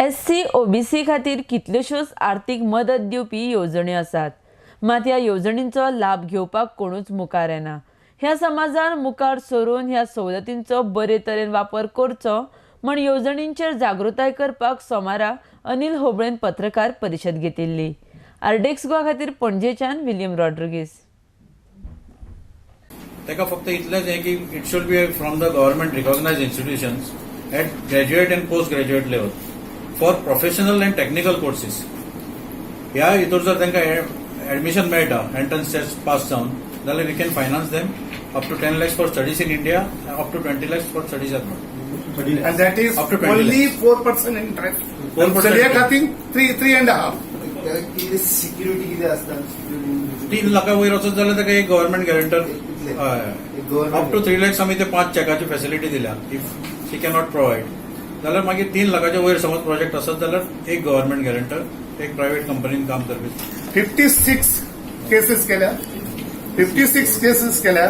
SC OBC खातीर कितल्योश्योच आर्थीक मदत दिवपी येवजण्यो आसात, मात ह्या येवजणींचो लाभ घेवपाक कोणूच मुखार येना। ह्या समाजान मुखार सरून ह्या सवलतींचो बरे तरेन वापर करचो म्हण येवजणींचेर जागृताय करपाक सोमारा अनिल होबळेन पत्रकार परिशद घेतिल्ली। आरडेक्स गोवा खातीर पणजेच्यान विलियम रॉड्रिगीस। ताका फक्त इतलेंच हे की it should be from the government recognized institutions at graduate and post graduate level for professional and technical courses. ह्या हितूर जर तांकां एडमिशन मेळटा एंट्रन्स टेस्ट पास जावन जाल्यार we can finance them up to 10 lakhs for studies in India up to 20 lakhs for studies abroad. And that is Up to 20 only lakhs. 4% interest. 4% Select, I think 3.5. सिक्युरिटी किती असतात? 3 लाखा वयर वचत जाल्यार ताका एक government guarantor up to 3 lakhs आमी ते 5 चॅकाची फॅसिलिटी दिल्या। इफ शी कॅनॉट प्रोवायड जाल्यार मागीर 3 लाखाच्या वयर समज प्रोजेक्ट आसत जाल्यार एक गव्हर्नमेंट गॅरंटर एक प्रायव्हेट कंपनीन काम करपी 56 केसेस केल्या 56 केसेस केल्या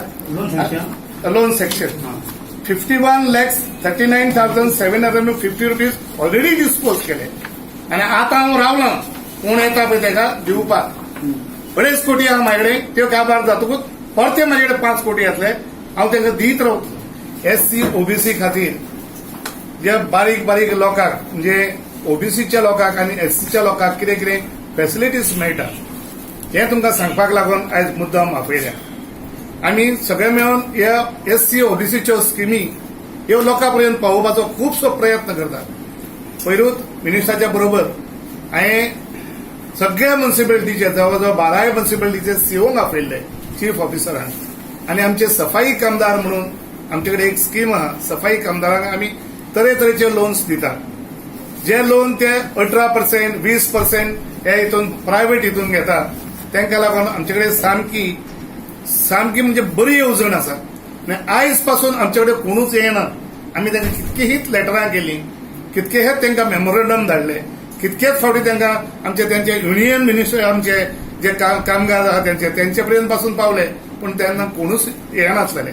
loan section 51,39,750 rupees already dispose केले आणि आता हांव रावला कोण येता पळय ताका दिवपाक बरेच कोटी आहा म्हाजे कडेन त्यो काबार जातकूच परते म्हाजे कडेन 5 कोटी येतले हांव तांकां दीत रावतलो। एससी ओबीसी खातीर जे बारीक बारीक लोकांक म्हणजे ओबीसीच्या लोकांक आनी एससीच्या लोकांक कितें कितें फॅसिलिटीज मेळटा हे तुमकां सांगपाक लागून आयज मुद्दम आपयल्या। आमी सगळे मेळून ह्या एससी ओबीसीच्यो स्किमी ह्यो लोकां पर्यंत पावोवपाचो खुबसो प्रयत्न करतात। पयरूच मिनिस्टराच्या बरोबर हांवें सगळ्या म्युनिसिपालिटीचे जवळ जवळ 12 म्युनिसिपालिटीचे सीओंक आपयल्ले चीफ ऑफिसरान आनी आमचे सफाई कामदार म्हणून आमचे कडेन एक स्कीम आहा। सफाई कामदारांक आमी तरेतरेचे लोन्स दितात जे लोन ते 18% 20% हे हितून प्रायव्हेट हितून घेतात तांकां लागून आमचे कडेन सामकी म्हणजे बरी येवजण आसा। आयज पासून आमचे कडेन कोणूच येना आमी तांकां कितकेहीच लेटरां केलीं कितकेहेच तांकां मेमोरंडम धाडले कितकेच फावटी तांकां तेंचे युनियन मिनिस्टर आमचे जे कामगार आहा तेंचे पर्यंत पासून पावले पूण तेन्ना कोणूच येनासलेले।